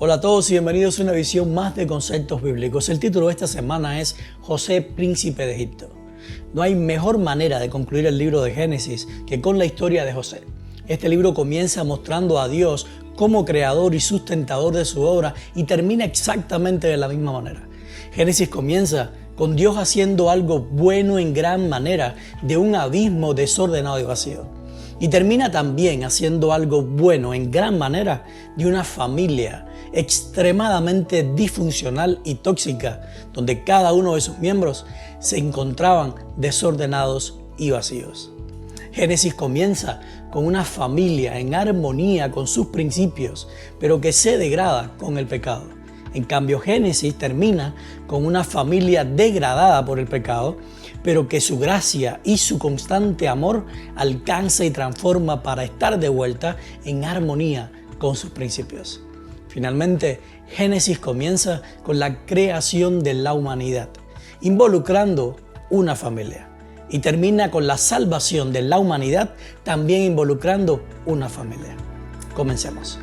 Hola a todos y bienvenidos a una visión más de conceptos bíblicos. El título de esta semana es José, príncipe de Egipto. No hay mejor manera de concluir el libro de Génesis que con la historia de José. Este libro comienza mostrando a Dios como creador y sustentador de su obra y termina exactamente de la misma manera. Génesis comienza con Dios haciendo algo bueno en gran manera de un abismo desordenado y vacío. Y termina también haciendo algo bueno en gran manera de una familia extremadamente disfuncional y tóxica, donde cada uno de sus miembros se encontraban desordenados y vacíos. Génesis comienza con una familia en armonía con sus principios, pero que se degrada con el pecado. En cambio, Génesis termina con una familia degradada por el pecado, pero que su gracia y su constante amor alcanza y transforma para estar de vuelta en armonía con sus principios. Finalmente, Génesis comienza con la creación de la humanidad, involucrando una familia, y termina con la salvación de la humanidad, también involucrando una familia. Comencemos.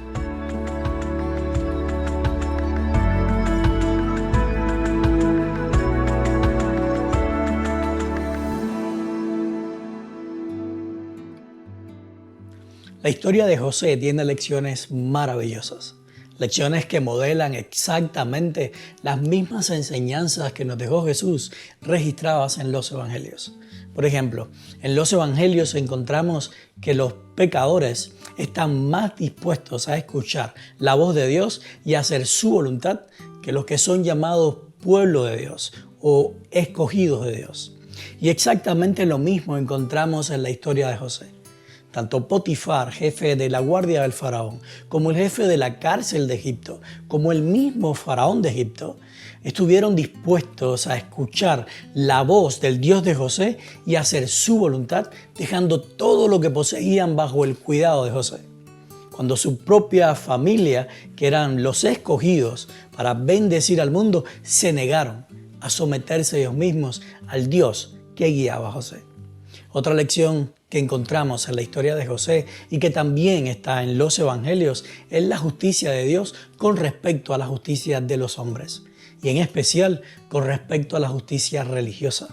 La historia de José tiene lecciones maravillosas, lecciones que modelan exactamente las mismas enseñanzas que nos dejó Jesús registradas en los evangelios. Por ejemplo, en los evangelios encontramos que los pecadores están más dispuestos a escuchar la voz de Dios y a hacer su voluntad que los que son llamados pueblo de Dios o escogidos de Dios. Y exactamente lo mismo encontramos en la historia de José. Tanto Potifar, jefe de la guardia del faraón, como el jefe de la cárcel de Egipto, como el mismo faraón de Egipto, estuvieron dispuestos a escuchar la voz del Dios de José y a hacer su voluntad, dejando todo lo que poseían bajo el cuidado de José. Cuando su propia familia, que eran los escogidos para bendecir al mundo, se negaron a someterse ellos mismos al Dios que guiaba a José. Otra lección que encontramos en la historia de José y que también está en los evangelios es la justicia de Dios con respecto a la justicia de los hombres y en especial con respecto a la justicia religiosa.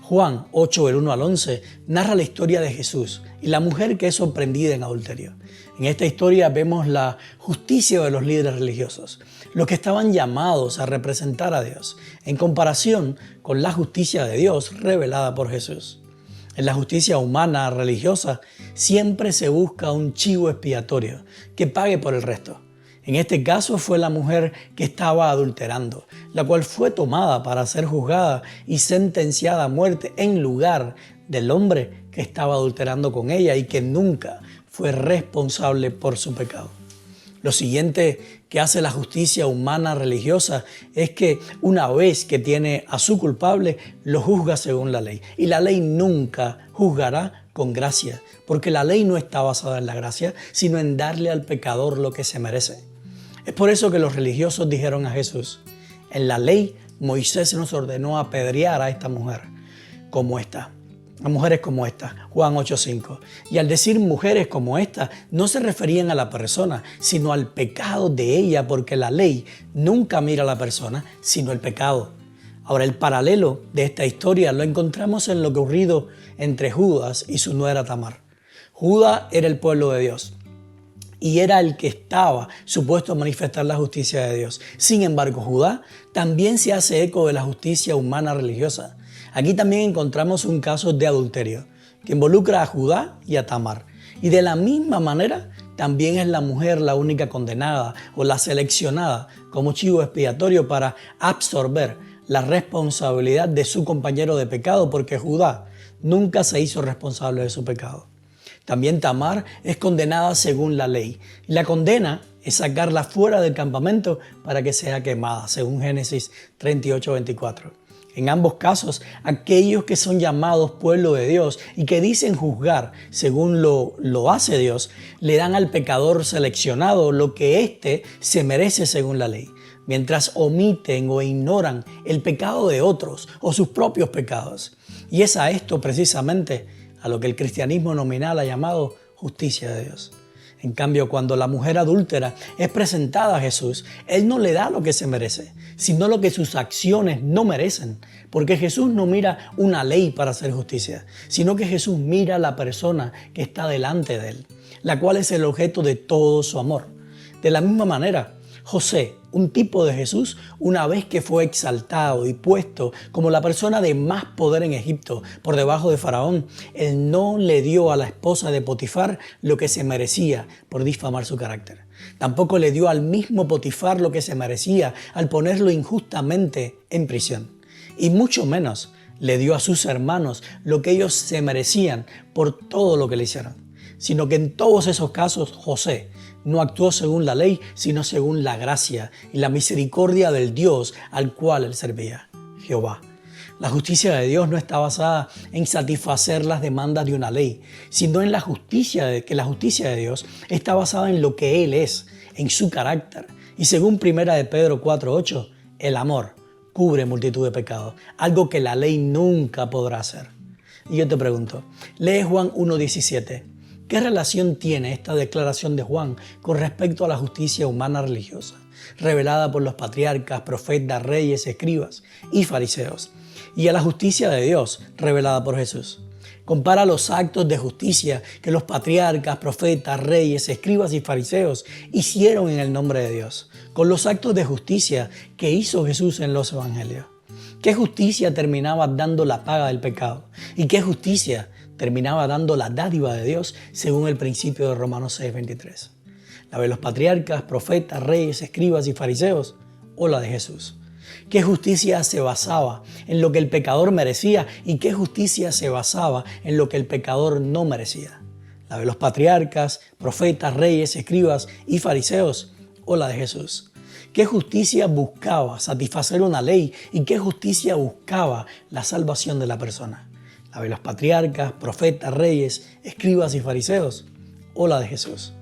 Juan 8, del 1 al 11, narra la historia de Jesús y la mujer que es sorprendida en adulterio. En esta historia vemos la justicia de los líderes religiosos, los que estaban llamados a representar a Dios, en comparación con la justicia de Dios revelada por Jesús. En la justicia humana religiosa siempre se busca un chivo expiatorio que pague por el resto. En este caso fue la mujer que estaba adulterando, la cual fue tomada para ser juzgada y sentenciada a muerte en lugar del hombre que estaba adulterando con ella y que nunca fue responsable por su pecado. Lo siguiente que hace la justicia humana religiosa es que una vez que tiene a su culpable, lo juzga según la ley. Y la ley nunca juzgará con gracia, porque la ley no está basada en la gracia, sino en darle al pecador lo que se merece. Es por eso que los religiosos dijeron a Jesús: en la ley Moisés nos ordenó apedrear a esta mujer como esta. A mujeres como esta, Juan 8:5. Y al decir mujeres como esta, no se referían a la persona, sino al pecado de ella, porque la ley nunca mira a la persona, sino el pecado. Ahora, el paralelo de esta historia lo encontramos en lo ocurrido entre Judas y su nuera Tamar. Judas era el pueblo de Dios y era el que estaba supuesto a manifestar la justicia de Dios. Sin embargo, Judá también se hace eco de la justicia humana religiosa. Aquí también encontramos un caso de adulterio que involucra a Judá y a Tamar. Y de la misma manera, también es la mujer la única condenada o la seleccionada como chivo expiatorio para absorber la responsabilidad de su compañero de pecado, porque Judá nunca se hizo responsable de su pecado. También Tamar es condenada según la ley. Y la condena es sacarla fuera del campamento para que sea quemada, según Génesis 38:24. En ambos casos, aquellos que son llamados pueblo de Dios y que dicen juzgar según lo hace Dios, le dan al pecador seleccionado lo que éste se merece según la ley, mientras omiten o ignoran el pecado de otros o sus propios pecados. Y es a esto precisamente a lo que el cristianismo nominal ha llamado justicia de Dios. En cambio, cuando la mujer adúltera es presentada a Jesús, Él no le da lo que se merece, sino lo que sus acciones no merecen. Porque Jesús no mira una ley para hacer justicia, sino que Jesús mira a la persona que está delante de Él, la cual es el objeto de todo su amor. De la misma manera, José, un tipo de Jesús, una vez que fue exaltado y puesto como la persona de más poder en Egipto por debajo de Faraón, él no le dio a la esposa de Potifar lo que se merecía por difamar su carácter. Tampoco le dio al mismo Potifar lo que se merecía al ponerlo injustamente en prisión. Y mucho menos le dio a sus hermanos lo que ellos se merecían por todo lo que le hicieron. Sino que en todos esos casos José no actuó según la ley, sino según la gracia y la misericordia del Dios al cual él servía, Jehová. La justicia de Dios no está basada en satisfacer las demandas de una ley, sino en la justicia de Dios está basada en lo que Él es, en su carácter. Y según 1 de Pedro 4:8, el amor cubre multitud de pecados, algo que la ley nunca podrá hacer. Y yo te pregunto, lee Juan 1:17. ¿Qué relación tiene esta declaración de Juan con respecto a la justicia humana religiosa, revelada por los patriarcas, profetas, reyes, escribas y fariseos, y a la justicia de Dios, revelada por Jesús? Compara los actos de justicia que los patriarcas, profetas, reyes, escribas y fariseos hicieron en el nombre de Dios, con los actos de justicia que hizo Jesús en los evangelios. ¿Qué justicia terminaba dando la paga del pecado? ¿Y qué justicia terminaba dando la dádiva de Dios según el principio de Romanos 6:23? ¿La de los patriarcas, profetas, reyes, escribas y fariseos o la de Jesús? ¿Qué justicia se basaba en lo que el pecador merecía y qué justicia se basaba en lo que el pecador no merecía? ¿La de los patriarcas, profetas, reyes, escribas y fariseos o la de Jesús? ¿Qué justicia buscaba satisfacer una ley y qué justicia buscaba la salvación de la persona? ¿La de los patriarcas, profetas, reyes, escribas y fariseos o la de Jesús?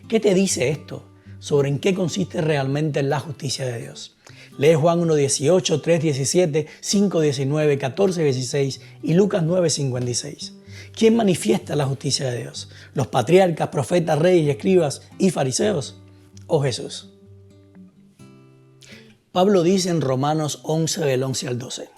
¿Qué te dice esto sobre en qué consiste realmente la justicia de Dios? Lee Juan 1:18, 3:17, 5:19, 14:16 y Lucas 9:56. ¿Quién manifiesta la justicia de Dios? ¿Los patriarcas, profetas, reyes, escribas y fariseos o Jesús? Pablo dice en Romanos 11, del 11 al 12.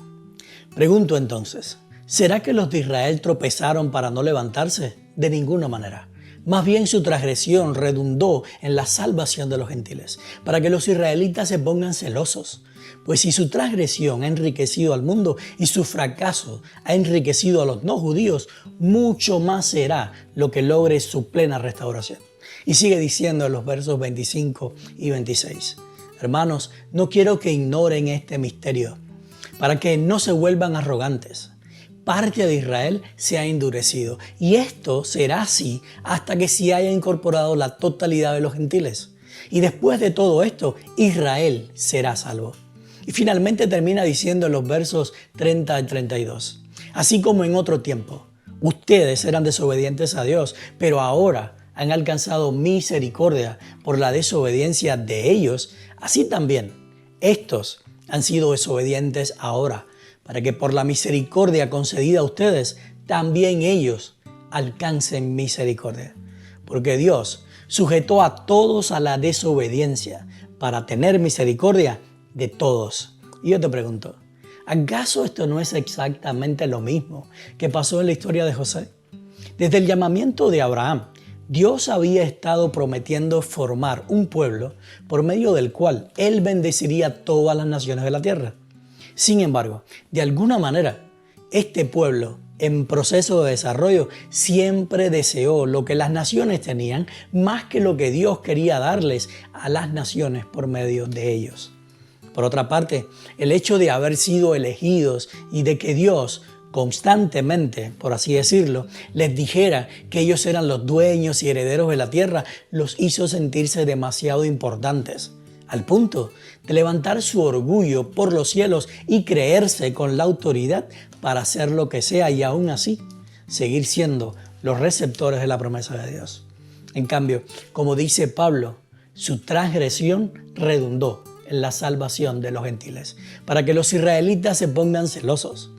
Pregunto entonces, ¿será que los de Israel tropezaron para no levantarse? De ninguna manera. Más bien su transgresión redundó en la salvación de los gentiles, para que los israelitas se pongan celosos. Pues si su transgresión ha enriquecido al mundo y su fracaso ha enriquecido a los no judíos, mucho más será lo que logre su plena restauración. Y sigue diciendo en los versos 25 y 26. Hermanos, no quiero que ignoren este misterio, para que no se vuelvan arrogantes. Parte de Israel se ha endurecido, y esto será así hasta que se haya incorporado la totalidad de los gentiles. Y después de todo esto, Israel será salvo. Y finalmente termina diciendo en los versos 30 al 32. Así como en otro tiempo, ustedes eran desobedientes a Dios, pero ahora han alcanzado misericordia por la desobediencia de ellos, así también estos han sido desobedientes ahora, para que por la misericordia concedida a ustedes, también ellos alcancen misericordia. Porque Dios sujetó a todos a la desobediencia para tener misericordia de todos. Y yo te pregunto, ¿acaso esto no es exactamente lo mismo que pasó en la historia de José? Desde el llamamiento de Abraham, Dios había estado prometiendo formar un pueblo por medio del cual Él bendeciría todas las naciones de la tierra. Sin embargo, de alguna manera, este pueblo en proceso de desarrollo siempre deseó lo que las naciones tenían más que lo que Dios quería darles a las naciones por medio de ellos. Por otra parte, el hecho de haber sido elegidos y de que Dios constantemente, por así decirlo, les dijera que ellos eran los dueños y herederos de la tierra, los hizo sentirse demasiado importantes, al punto de levantar su orgullo por los cielos y creerse con la autoridad para hacer lo que sea y aún así seguir siendo los receptores de la promesa de Dios. En cambio, como dice Pablo, su transgresión redundó en la salvación de los gentiles, para que los israelitas se pongan celosos.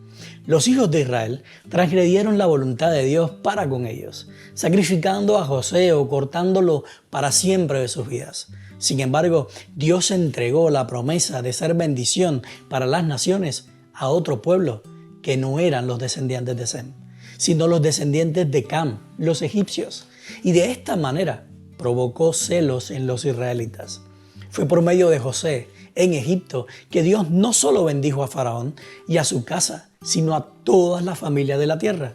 Los hijos de Israel transgredieron la voluntad de Dios para con ellos, sacrificando a José o cortándolo para siempre de sus vidas. Sin embargo, Dios entregó la promesa de ser bendición para las naciones a otro pueblo que no eran los descendientes de Sem, sino los descendientes de Cam, los egipcios. Y de esta manera provocó celos en los israelitas. Fue por medio de José en Egipto que Dios no solo bendijo a Faraón y a su casa, sino a todas las familias de la tierra,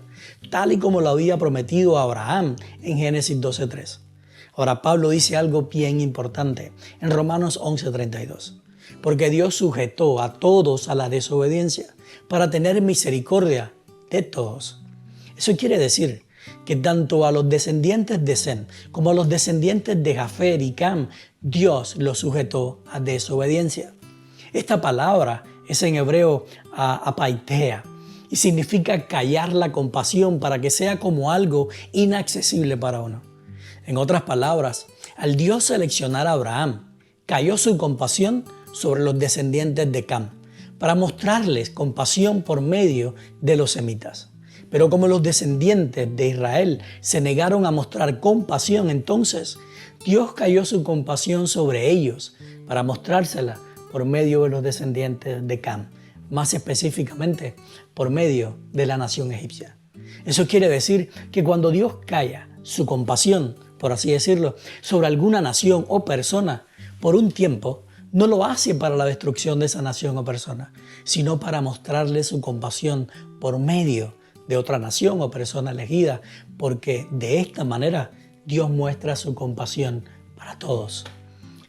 tal y como lo había prometido a Abraham en Génesis 12:3. Ahora Pablo dice algo bien importante en Romanos 11:32, porque Dios sujetó a todos a la desobediencia para tener misericordia de todos. Eso quiere decir que tanto a los descendientes de Sem como a los descendientes de Jafet y Cam, Dios los sujetó a desobediencia. Esta palabra es en hebreo apaitea y significa callar la compasión para que sea como algo inaccesible para uno. En otras palabras, al Dios seleccionar a Abraham, cayó su compasión sobre los descendientes de Cam para mostrarles compasión por medio de los semitas. Pero como los descendientes de Israel se negaron a mostrar compasión, entonces Dios cayó su compasión sobre ellos para mostrársela por medio de los descendientes de Cam, más específicamente por medio de la nación egipcia. Eso quiere decir que cuando Dios calla su compasión, por así decirlo, sobre alguna nación o persona por un tiempo, no lo hace para la destrucción de esa nación o persona, sino para mostrarle su compasión por medio de otra nación o persona elegida, porque de esta manera Dios muestra su compasión para todos.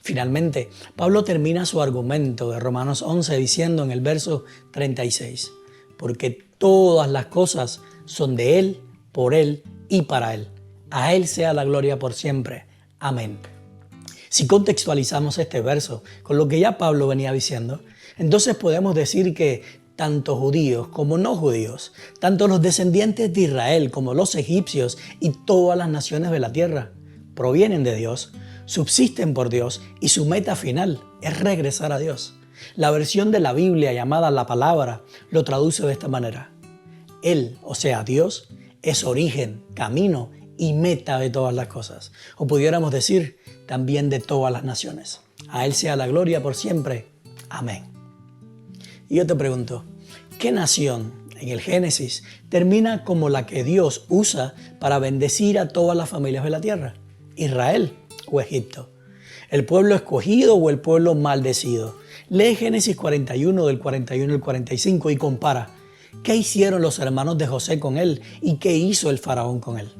Finalmente, Pablo termina su argumento de Romanos 11 diciendo en el verso 36, porque todas las cosas son de Él, por Él y para Él. A Él sea la gloria por siempre. Amén. Si contextualizamos este verso con lo que ya Pablo venía diciendo, entonces podemos decir que tanto judíos como no judíos, tanto los descendientes de Israel como los egipcios y todas las naciones de la tierra provienen de Dios, subsisten por Dios y su meta final es regresar a Dios. La versión de la Biblia llamada La Palabra lo traduce de esta manera. Él, o sea Dios, es origen, camino y meta de todas las cosas. O pudiéramos decir también de todas las naciones. A Él sea la gloria por siempre. Amén. Y yo te pregunto, ¿qué nación en el Génesis termina como la que Dios usa para bendecir a todas las familias de la tierra? ¿Israel o Egipto? ¿El pueblo escogido o el pueblo maldecido? Lee Génesis 41 del 41 al 45 y compara qué hicieron los hermanos de José con él y qué hizo el faraón con él.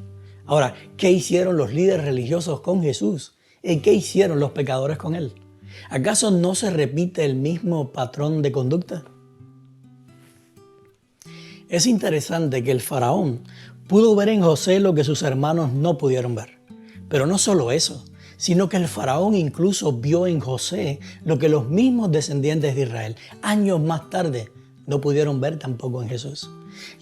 Ahora, ¿qué hicieron los líderes religiosos con Jesús? ¿Y qué hicieron los pecadores con él? ¿Acaso no se repite el mismo patrón de conducta? Es interesante que el faraón pudo ver en José lo que sus hermanos no pudieron ver. Pero no solo eso, sino que el faraón incluso vio en José lo que los mismos descendientes de Israel, años más tarde, no pudieron ver tampoco en Jesús.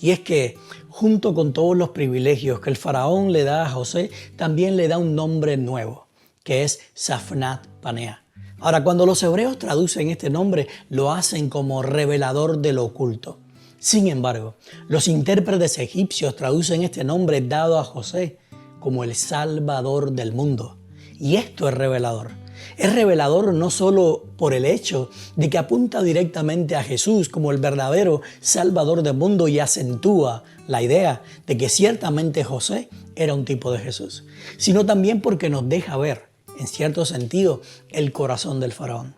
Y es que, junto con todos los privilegios que el faraón le da a José, también le da un nombre nuevo, que es Safnat Panea. Ahora, cuando los hebreos traducen este nombre, lo hacen como revelador de lo oculto. Sin embargo, los intérpretes egipcios traducen este nombre dado a José como el Salvador del mundo. Y esto es revelador. Es revelador no solo por el hecho de que apunta directamente a Jesús como el verdadero Salvador del mundo y acentúa la idea de que ciertamente José era un tipo de Jesús, sino también porque nos deja ver, en cierto sentido, el corazón del faraón.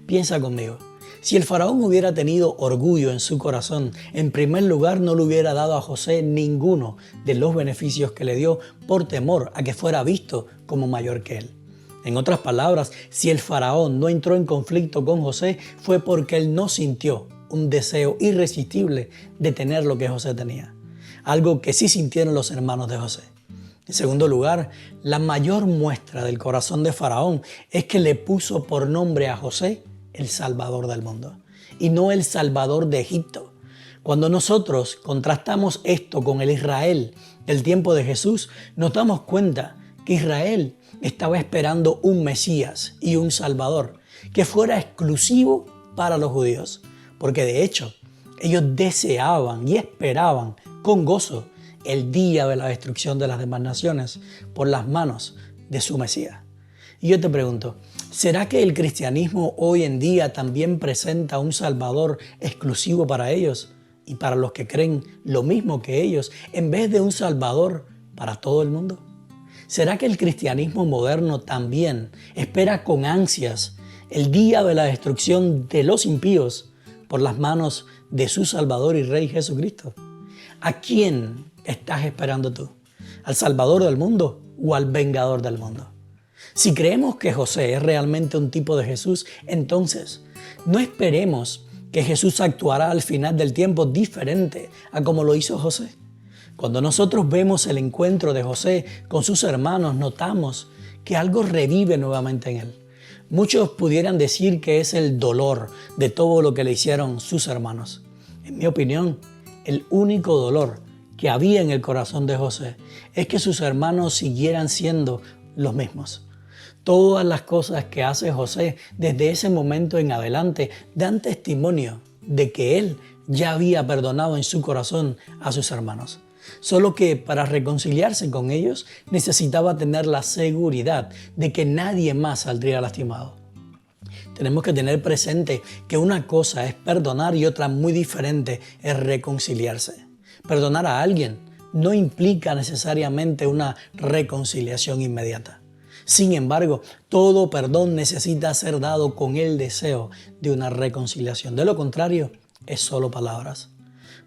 Piensa conmigo, si el faraón hubiera tenido orgullo en su corazón, en primer lugar no le hubiera dado a José ninguno de los beneficios que le dio por temor a que fuera visto como mayor que él. En otras palabras, si el faraón no entró en conflicto con José, fue porque él no sintió un deseo irresistible de tener lo que José tenía, algo que sí sintieron los hermanos de José. En segundo lugar, la mayor muestra del corazón de Faraón es que le puso por nombre a José el Salvador del mundo y no el Salvador de Egipto. Cuando nosotros contrastamos esto con el Israel del tiempo de Jesús, nos damos cuenta que Israel estaba esperando un Mesías y un Salvador que fuera exclusivo para los judíos, porque de hecho Ellos deseaban y esperaban con gozo el día de la destrucción de las demás naciones por las manos de su Mesías. Y yo te pregunto, ¿será que el cristianismo hoy en día también presenta un Salvador exclusivo para ellos y para los que creen lo mismo que ellos, en vez de un Salvador para todo el mundo? ¿Será que el cristianismo moderno también espera con ansias el día de la destrucción de los impíos por las manos de su Salvador y Rey Jesucristo? ¿A quién estás esperando tú? ¿Al Salvador del mundo o al vengador del mundo? Si creemos que José es realmente un tipo de Jesús, entonces no esperemos que Jesús actuará al final del tiempo diferente a como lo hizo José. Cuando nosotros vemos el encuentro de José con sus hermanos, notamos que algo revive nuevamente en él. Muchos pudieran decir que es el dolor de todo lo que le hicieron sus hermanos. En mi opinión, el único dolor que había en el corazón de José es que sus hermanos siguieran siendo los mismos. Todas las cosas que hace José desde ese momento en adelante dan testimonio de que él ya había perdonado en su corazón a sus hermanos. Solo que para reconciliarse con ellos necesitaba tener la seguridad de que nadie más saldría lastimado. Tenemos que tener presente que una cosa es perdonar y otra muy diferente es reconciliarse. Perdonar a alguien no implica necesariamente una reconciliación inmediata. Sin embargo, todo perdón necesita ser dado con el deseo de una reconciliación. De lo contrario, es solo palabras.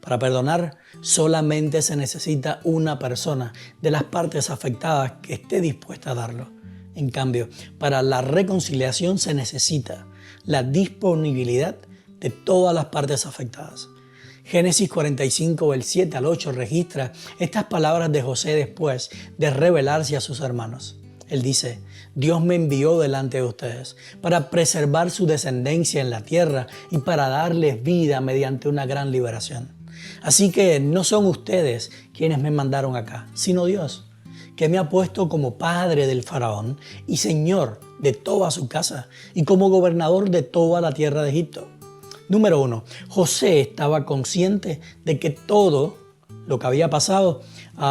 Para perdonar, solamente se necesita una persona de las partes afectadas que esté dispuesta a darlo. En cambio, para la reconciliación se necesita la disponibilidad de todas las partes afectadas. Génesis 45, del 7 al 8 registra estas palabras de José después de revelarse a sus hermanos. Él dice: Dios me envió delante de ustedes para preservar su descendencia en la tierra y para darles vida mediante una gran liberación. Así que no son ustedes quienes me mandaron acá, sino Dios, que me ha puesto como padre del faraón y señor de toda su casa y como gobernador de toda la tierra de Egipto. Número 1. José estaba consciente de que todo lo que había pasado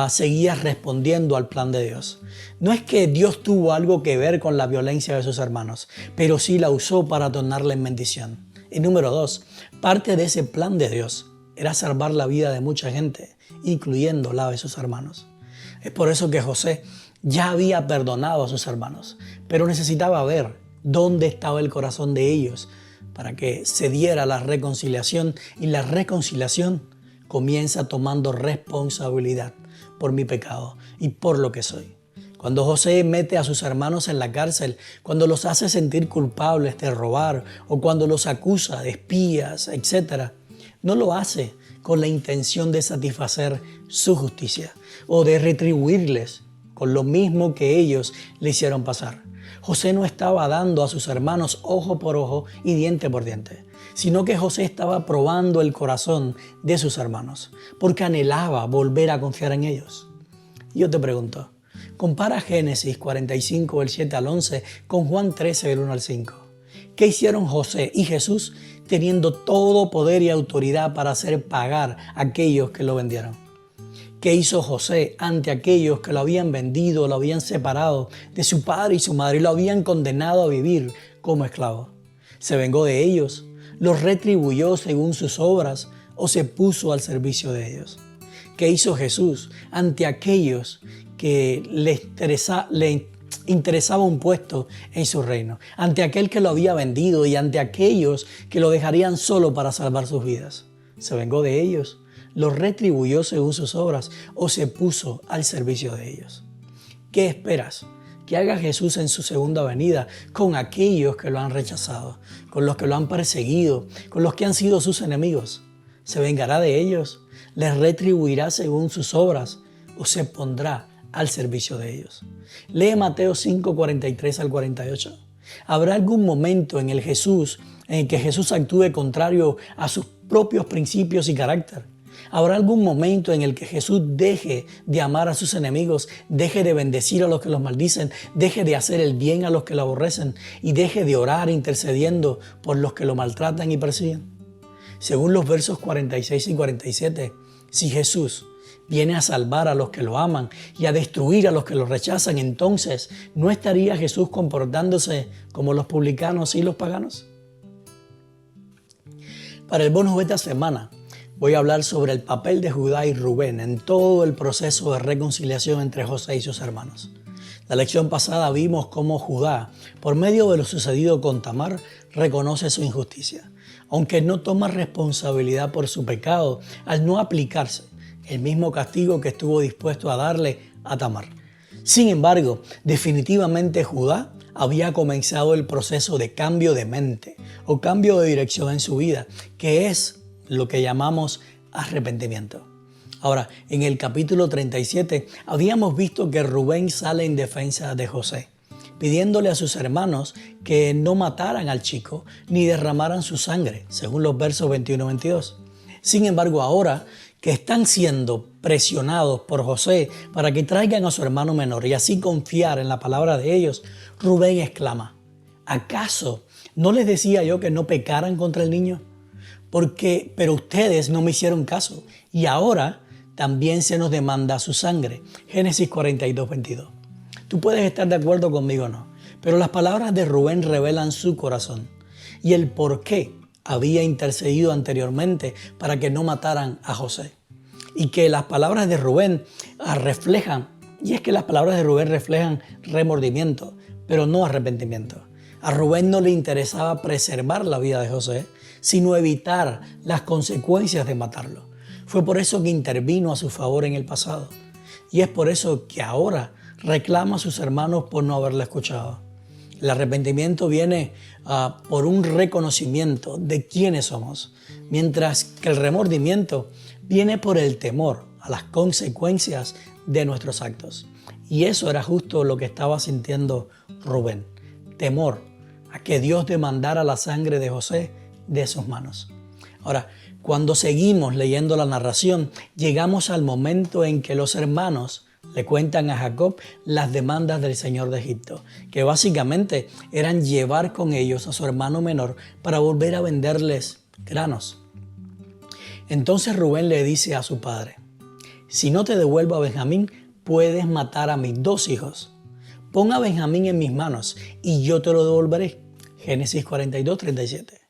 seguía respondiendo al plan de Dios. No es que Dios tuvo algo que ver con la violencia de sus hermanos, pero sí la usó para tornarla en bendición. Y número 2, parte de ese plan de Dios era salvar la vida de mucha gente, incluyendo la de sus hermanos. Es por eso que José ya había perdonado a sus hermanos, pero necesitaba ver dónde estaba el corazón de ellos para que se diera la reconciliación, y la reconciliación comienza tomando responsabilidad por mi pecado y por lo que soy. Cuando José mete a sus hermanos en la cárcel, cuando los hace sentir culpables de robar o cuando los acusa de espías, etc., no lo hace con la intención de satisfacer su justicia o de retribuirles con lo mismo que ellos le hicieron pasar. José no estaba dando a sus hermanos ojo por ojo y diente por diente, sino que José estaba probando el corazón de sus hermanos, porque anhelaba volver a confiar en ellos. Yo te pregunto, compara Génesis 45, del 7 al 11, con Juan 13, del 1 al 5. ¿Qué hicieron José y Jesús teniendo todo poder y autoridad para hacer pagar a aquellos que lo vendieron? ¿Qué hizo José ante aquellos que lo habían vendido, lo habían separado de su padre y su madre y lo habían condenado a vivir como esclavo? ¿Se vengó de ellos? ¿Los retribuyó según sus obras o se puso al servicio de ellos? ¿Qué hizo Jesús ante aquellos que le interesaba un puesto en su reino? Ante aquel que lo había vendido y ante aquellos que lo dejarían solo para salvar sus vidas. ¿Se vengó de ellos? ¿Los retribuyó según sus obras o se puso al servicio de ellos? ¿Qué esperas que haga Jesús en su segunda venida con aquellos que lo han rechazado, con los que lo han perseguido, con los que han sido sus enemigos? ¿Se vengará de ellos? ¿Les retribuirá según sus obras o se pondrá al servicio de ellos? Lee Mateo 5, 43 al 48. ¿Habrá algún momento en el que Jesús actúe contrario a sus propios principios y carácter? ¿Habrá algún momento en el que Jesús deje de amar a sus enemigos, deje de bendecir a los que los maldicen, deje de hacer el bien a los que lo aborrecen y deje de orar intercediendo por los que lo maltratan y persiguen? Según los versos 46 y 47, si Jesús viene a salvar a los que lo aman y a destruir a los que lo rechazan, entonces, ¿no estaría Jesús comportándose como los publicanos y los paganos? Para el bonus de esta semana, voy a hablar sobre el papel de Judá y Rubén en todo el proceso de reconciliación entre José y sus hermanos. La lección pasada vimos cómo Judá, por medio de lo sucedido con Tamar, reconoce su injusticia, aunque no toma responsabilidad por su pecado al no aplicarse el mismo castigo que estuvo dispuesto a darle a Tamar. Sin embargo, definitivamente Judá había comenzado el proceso de cambio de mente o cambio de dirección en su vida, que es lo que llamamos arrepentimiento. Ahora, en el capítulo 37 habíamos visto que Rubén sale en defensa de José, pidiéndole a sus hermanos que no mataran al chico ni derramaran su sangre, según los versos 21 y 22. Sin embargo, ahora que están siendo presionados por José para que traigan a su hermano menor y así confiar en la palabra de ellos, Rubén exclama: ¿acaso no les decía yo que no pecaran contra el niño? Pero ustedes no me hicieron caso y ahora también se nos demanda su sangre. Génesis 42, 22. Tú puedes estar de acuerdo conmigo o no, pero las palabras de Rubén revelan su corazón y el por qué había intercedido anteriormente para que no mataran a José. Y que las palabras de Rubén reflejan remordimiento, pero no arrepentimiento. A Rubén no le interesaba preservar la vida de José, sino evitar las consecuencias de matarlo. Fue por eso que intervino a su favor en el pasado. Y es por eso que ahora reclama a sus hermanos por no haberle escuchado. El arrepentimiento viene por un reconocimiento de quiénes somos, mientras que el remordimiento viene por el temor a las consecuencias de nuestros actos. Y eso era justo lo que estaba sintiendo Rubén, temor a que Dios demandara la sangre de José de sus manos. Ahora, cuando seguimos leyendo la narración, llegamos al momento en que los hermanos le cuentan a Jacob las demandas del Señor de Egipto, que básicamente eran llevar con ellos a su hermano menor para volver a venderles granos. Entonces Rubén le dice a su padre: si no te devuelvo a Benjamín, puedes matar a mis 2 hijos. Pon a Benjamín en mis manos y yo te lo devolveré. Génesis 42, 37.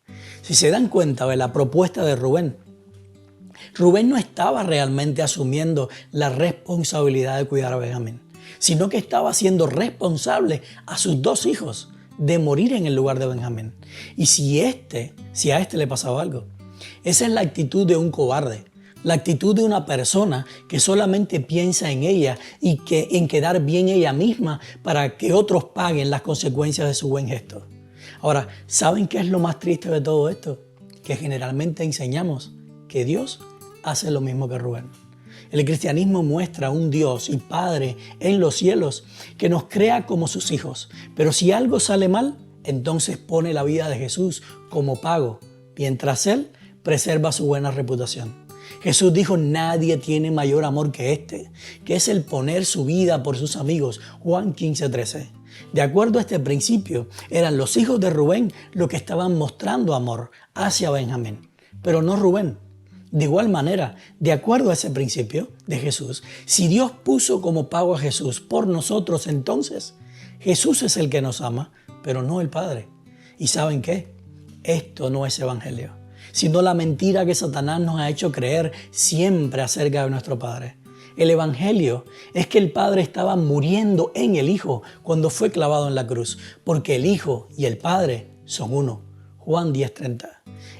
Si se dan cuenta de la propuesta de Rubén, Rubén no estaba realmente asumiendo la responsabilidad de cuidar a Benjamín, sino que estaba siendo responsable a sus 2 hijos de morir en el lugar de Benjamín. Y si a este le pasaba algo. Esa es la actitud de un cobarde, la actitud de una persona que solamente piensa en ella y en quedar bien ella misma para que otros paguen las consecuencias de su buen gesto. Ahora, ¿saben qué es lo más triste de todo esto? Que generalmente enseñamos que Dios hace lo mismo que Rubén. El cristianismo muestra un Dios y Padre en los cielos que nos crea como sus hijos. Pero si algo sale mal, entonces pone la vida de Jesús como pago, mientras Él preserva su buena reputación. Jesús dijo: nadie tiene mayor amor que este, que es el poner su vida por sus amigos. Juan 15, 13. De acuerdo a este principio, eran los hijos de Rubén los que estaban mostrando amor hacia Benjamín, pero no Rubén. De igual manera, de acuerdo a ese principio de Jesús, si Dios puso como pago a Jesús por nosotros, entonces Jesús es el que nos ama, pero no el Padre. ¿Y saben qué? Esto no es evangelio, sino la mentira que Satanás nos ha hecho creer siempre acerca de nuestro Padre. El evangelio es que el Padre estaba muriendo en el Hijo cuando fue clavado en la cruz, porque el Hijo y el Padre son uno. Juan 10:30.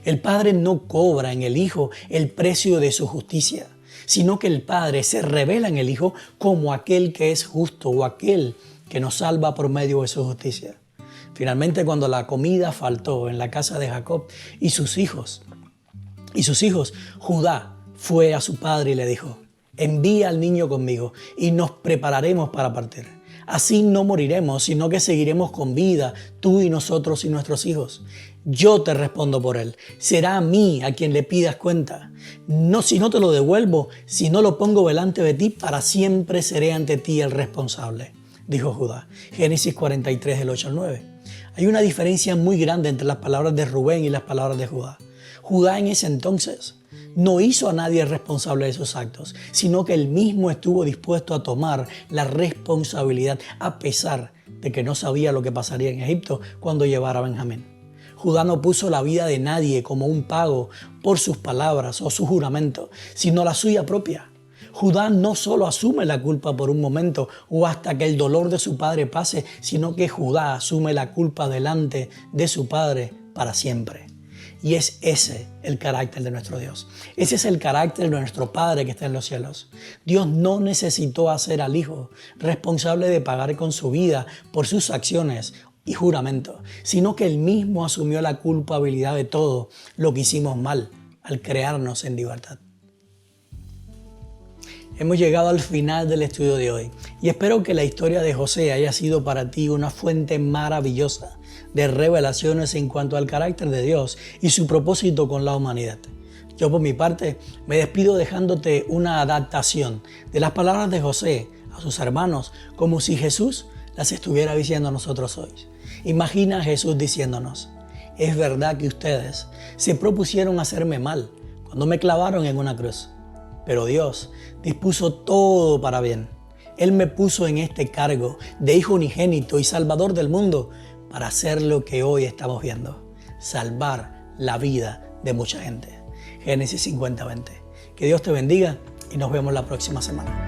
El Padre no cobra en el Hijo el precio de su justicia, sino que el Padre se revela en el Hijo como aquel que es justo o aquel que nos salva por medio de su justicia. Finalmente, cuando la comida faltó en la casa de Jacob y sus hijos, Judá fue a su padre y le dijo: envía al niño conmigo y nos prepararemos para partir. Así no moriremos, sino que seguiremos con vida, tú y nosotros y nuestros hijos. Yo te respondo por él. Será a mí a quien le pidas cuenta. No, si no te lo devuelvo, si no lo pongo delante de ti, para siempre seré ante ti el responsable, dijo Judá. Génesis 43, del 8 al 9. Hay una diferencia muy grande entre las palabras de Rubén y las palabras de Judá. Judá en ese entonces no hizo a nadie responsable de sus actos, sino que él mismo estuvo dispuesto a tomar la responsabilidad a pesar de que no sabía lo que pasaría en Egipto cuando llevara a Benjamín. Judá no puso la vida de nadie como un pago por sus palabras o su juramento, sino la suya propia. Judá no solo asume la culpa por un momento o hasta que el dolor de su padre pase, sino que Judá asume la culpa delante de su padre para siempre. Y es ese el carácter de nuestro Dios. Ese es el carácter de nuestro Padre que está en los cielos. Dios no necesitó hacer al Hijo responsable de pagar con su vida por sus acciones y juramento, sino que Él mismo asumió la culpabilidad de todo lo que hicimos mal al crearnos en libertad. Hemos llegado al final del estudio de hoy y espero que la historia de José haya sido para ti una fuente maravillosa de revelaciones en cuanto al carácter de Dios y su propósito con la humanidad. Yo por mi parte me despido dejándote una adaptación de las palabras de José a sus hermanos como si Jesús las estuviera diciendo a nosotros hoy. Imagina a Jesús diciéndonos: es verdad que ustedes se propusieron hacerme mal cuando me clavaron en una cruz, pero Dios dispuso todo para bien. Él me puso en este cargo de Hijo unigénito y Salvador del mundo para hacer lo que hoy estamos viendo: salvar la vida de mucha gente. Génesis 50:20. Que Dios te bendiga y nos vemos la próxima semana.